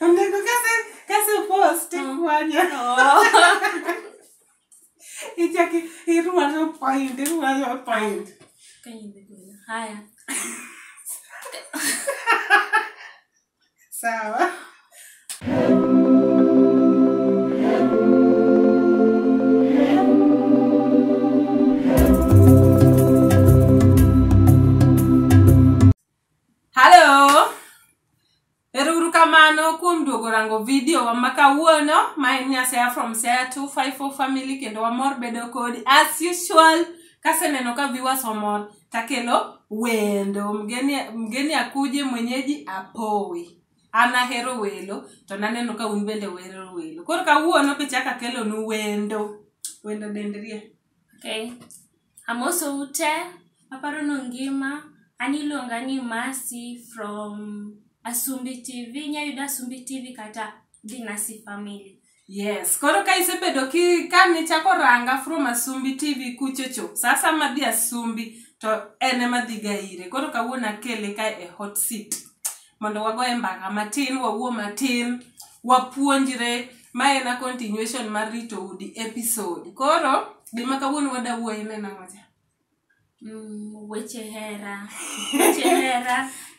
Onego kase post kwanya. Ichaki iruano point. Kanyinde kwela. Haya. Sawa. Kuom duogo rango video wa makawuono ma Nyasea from Seya 254 family kendo wamor bedo kodi as usual. Kaseneno ka viewers omor takelo wendo mgeni akuje mwenyeji apowi. Ana hero welo to naneno ka un bende wero welo. Koro kawuono pichaka kelo nu wendo dendrie. Okay. Amoso ute aparo no ngima aniluonga ni Mercy from Asumbi TV, nyayuda Asumbi TV kata Dinasi family. Yes, koro ka isebedo kani chako ranga from Asumbi TV kuchocho. Sasa madhi Asumbi to ene madhiga ire. Koro kawuono akele ka e hot seat. Mondo wagoye mbaka matin, wawuo matin, wapuonjre, ma ena continuation mar rito udi episode. Koro gima kawuono wadawuo ine nang'ocha. Weche hera.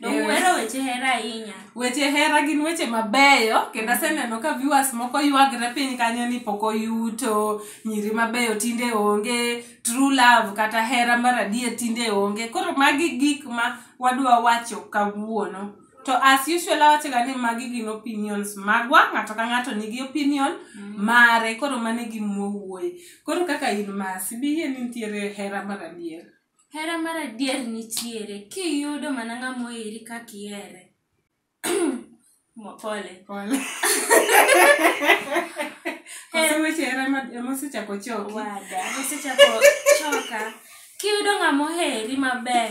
Wero weche hera inya. Weche hera gin weche mabeyo, kendo aseneno ka viewers moko ywagre piny kanyo ni poko yuto, nyiri mabeyo tinde onge, true love kata hera mar adier tinde onge. Koro magi gik ma wadwa wacho kawuono. To as usual awachoga ni magi gin opinions magwa, ng'ato ka ng'ato nigi opinion mare, koro mane gimowuoye. Koro kaka in Mercy, biyie ni nitiere hera mar adier. Hera mar adier nitiere, kiyudo mana ng'ama oheri kaka ihere. Pole. Koso weche hera mosechako choki. Mosechako choka. Kiyudo ng'ama oheri maber,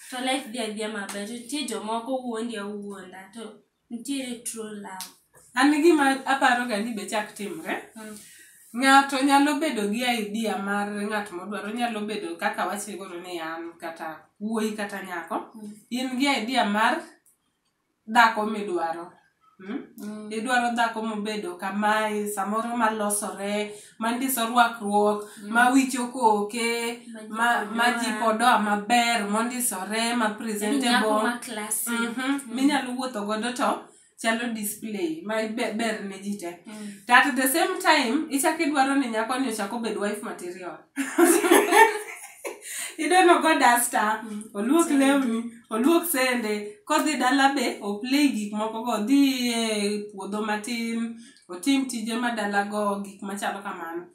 to life dhi adhiya maber. Nitie jomoko wuondi awuonda, to nitiere true love. An gima aparo ga ni be chak timre. Ng'ato nyalo bedo gi idea mar ng'at modwaro, nyalo bedo kaka wachigoro ni an kata wuoyi kata nyako. In gi idea mar dhako midwaro. Idwaro dhako mobedo kamae, samoro malosore, mandiso rwakruok, mawicho koke, ma jipodoa maber, mondisore, ma presentable. Minyalo wuotho godo to chalo display ma ber ne jite. At the same time ichaki dwaro ni nyako ni ochako bed wife material. Ideno go duster, oluok lewni, oluok sende, kodhi dala be oplay gik moko go, dhi e puodho matin, otim tije madala go, gik machalo kamano.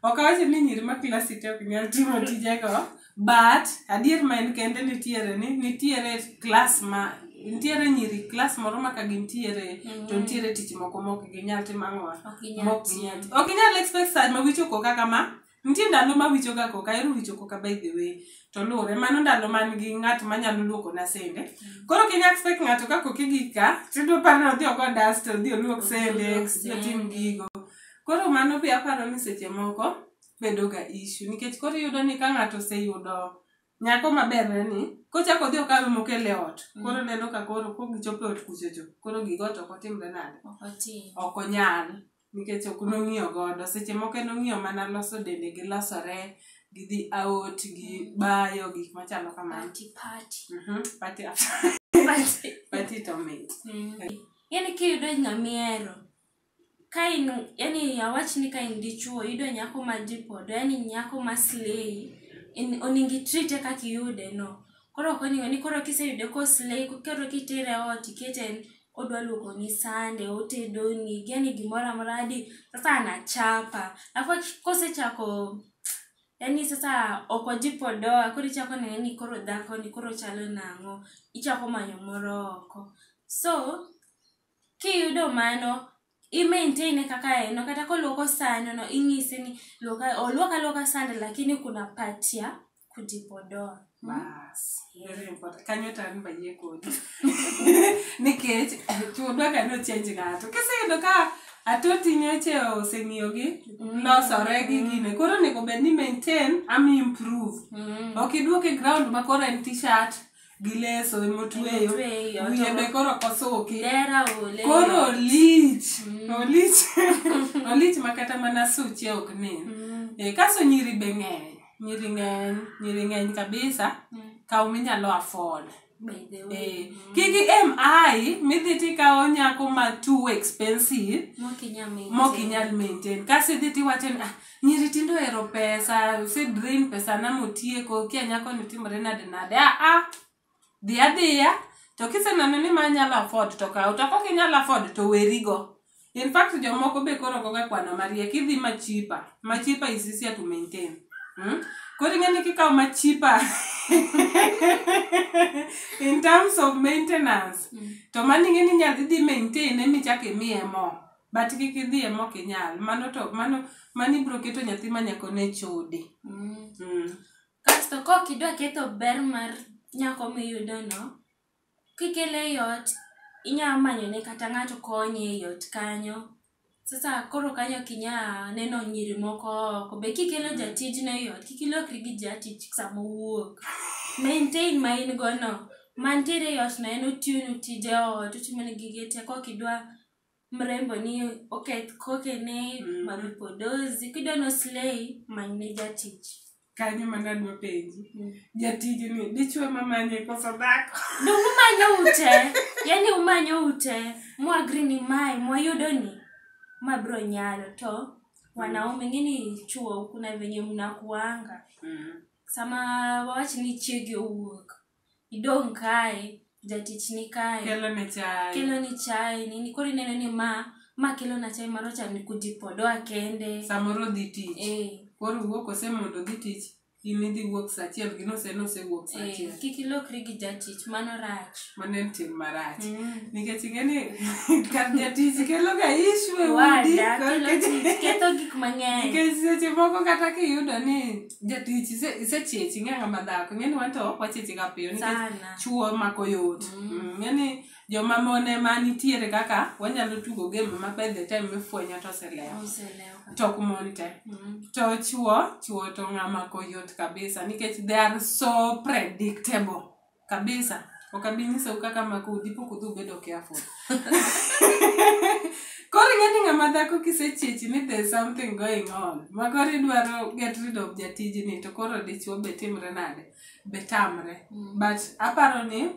Okawacho ni nyiri ma klasi te ok nyal timo tije go, but adier ma en kende nitiere class ma nitiere nyiri class moro ma ka gintiere to nitiere tich moko mok ginyal timo ang'o. Ok ginyal expect side ma wicho koka kama. Nitie ndalo ma wicho ga koka, ero wicho koka by the way. To lure mano ndalo man gi ng'at ma nyalo luoko na sende. Koro kinya expect ng'ato ka koki gika, tindo parno dhi ogo dust, dhi oluok sende, tim gigo. Koro mano be aparo ni seche moko bedo ga issue, nikech koro yudo ni ka ng'ato oseyudo nyako maber ni, kochako dhi okawe mokele ot. Koro neno ka koro gichopo ot kuchocho. Koro gigo to otimre nade? Ok onyal. Nikech ok nong'iyo godo. Seche moko nong'iyo mana loso dende gi losore, gidhi out, gi bayo, gik machalo kamano. Party to meet. Yani kiyudo ng'amiero, yani awach ni ka in dichuo, yudo nyako ma jipodo, yani nyako ma slay, oningi treat kaka iyude no. Koro okoningo ni koro kiseyude ko slay, koro kitere ot, ikete odwa luoko ni sande, otedoni, yani gimoro amora hadi sasa anachapa. Alafu kosechako yani sasa okojipodoa, koro ichako neno ni koro dhako ni koro chalo nang'o, ichako manyo moro oko. So kiyudo mano, i-maintain kaka eno, kata koluoko sande no, ing'ise ni oluoka sande lakini kuna part ya kujipodoa. Bas, very important. Kanyo tan bayie kodi. Nikech chuodwa ka no change ng'ato. Kiseyudo ka atoti nyoche oseng'iyogi, losore gi gine. Koro nego bed ni maintain, ami improve. Ok iduoke ground ma koro en t-shirt, gi leso emotweyo wiye be koro kosoki dera ole koro olich makata mana suche ok nen kaso nyiri be ng'eny kabisa kaw minyalo afford kiki MI midhi tikawo nyako ma too expensive mokinyal maintain kasi idhi tiwacho ni nyiri tindo hero pesa drain pesa na motieko kia nyako ni timore nade dhi adhiya to kiseneno ni manyalo afford to kaw to kokinyalo afford to werigo. In fact jomoko be koro goga kwano mariek idhi machipa is easier to maintain. Koro ng'eni kikaw machipa in terms of maintenance to mani ng'eni nyadhi dhi maintain emichak imiye mo but kik idhi mo kinyal mani bro keto nyathi manyako ne chode. Kasto kokidwa ketho ber mar nyako miyudo no kikele yot inya manyone kata ng'ato konye yot kanyo. Sasa koro kanyo kinya neno nyiri moko ko be kikelo jatij ne yot kikilokri gi jatich samo wuok maintain main gono mantiere yot na en otinu tije ot otimene gige te kokidwa mrembo ni oketh kokene mavipodozi kidwa no slay manyne jatich kanyo manadwa penji jatij ni dichwe mamanye koso dhako umanyo ute yani umanyo ute muagri ni mai mwayudo ni mabro nyalo to wanaume ngini chuo kuna venye mnakuanga sama wawach ni chiegi owuok idong kae jatich ni kae kelo ni chai nini kori neno ni ma kelo na chai marocha ni kujipodoa kende samoro dhi tich koro wuok osemondo dhi tich imidhi wuok saa achiel nose wuok saa achiel kikilokri gi jatich mano rach manen tim marach nikech ing'eni kar jatich kelo ga ishwe ketho gik mang'eny nikech seche moko kata kiyudo ni jatich isechich ing'e ng'ama dhako ng'eni wanto wachichi ga piyo nikech chuo mako yot ng'eni joma mone manitiere kaka wanyalo tugo game ma by the time mifwenyo to oselewo tok mon te to chuo to ng'ama koyot kabisa nikech they are so predictable kabisa okabinyisa kaka makudi pokudhu bedo careful koro ng'eni ng'ama dhako kisechichi ni there's something going on makoro idwaro get rid of jatijni to koro dichuo be timre nade betamre but aparo ni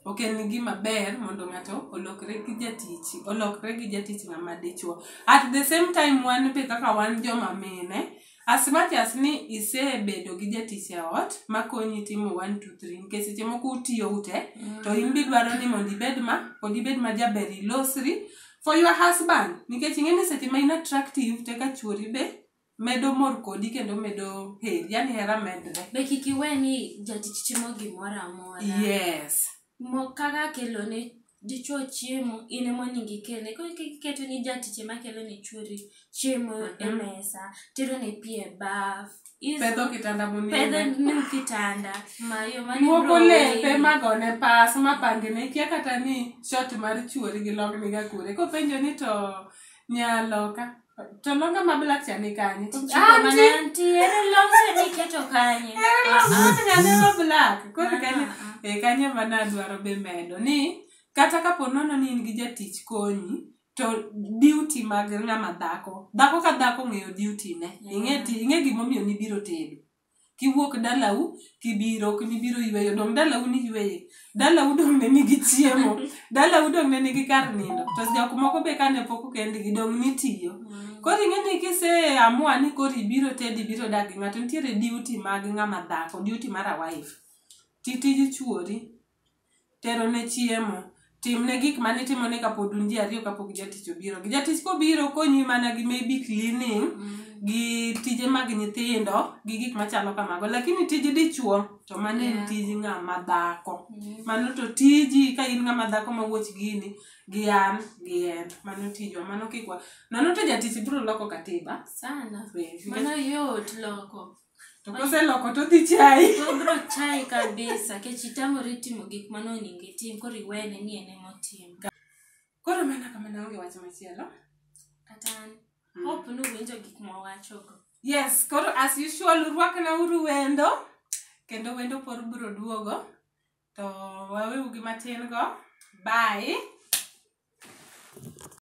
oken gima ber mondo ng'ato olokre gi jatich ng'ama dichuo. At the same time wan be kaka wan joma mine as much as ni isebedo gi jatich e ot makonyi timo 1 2 3 nikech seche moko utiyo ute to in bi dwaro ni mondo ibed ma jaber ilosri for your husband nikech ing'eni seche ma in attractive te ka chuori be medo mor kodi kendo medo heri yani hera medre be kikiwe ni jatich timo gimoro amora. Yes. Kaka kelo ne dichuo chiemo ine moningi kele ko kiketo ni jatich ma kelo ne chuori chiemo e mesa tero ne pie baf pedho kitanda mayo mani bro lepe magone pas mapange ne kia kata ni shot mar chuori gi logni ga kure ko penjo ni to nyalo ka to longa ma black chani kanye anti ere longa ni keto kanye ma black ko kanye mana dwaro be medo ni kata kapo nono ni in gi jatich konyi to duty mag ng'ama dhako ka dhako ng'eyo duty ne ing'e gimomiyo ni biro tedo kiwuok dalau kibiro kinibiro yweyo dong dalau ni yweye dalau dong ne nigi chiemo dalau dong ne nigi kar nindo to jok moko be kane poko kendgi dong nitiyo koro ing'eni kise amua ni koro ibiro tedi biro dagi ng'ato nitiere duty mag ng'ama dhako duty mar a wife tiji chuori tero ne chiemo timne gik mane timone kapod un ji ariyo kapok jatich obiro gi jatich kobiro konyi mana gi maybe cleaning gi tije mag nyithindo gi gik machalo kamago lakini tiji dichuo to mane en tiji ng'ama dhako mano to tiji ka in ng'ama dhako mawuoch gini gi an gi en mano tijwa mano kikwa nono to jatich biro loko katiba sana mano yot loko to kose loko to dhi chai to bro chai kabisa kechitamore timo gik mano oningi tim koro iwene ni ene motim koro mana kama naonge wach machielo katan hope no winjo gik mwawachogo. Yes, koro as usual urwakna uru wendo kendo wendo por biro duogo to waweu gi matin go. Bye.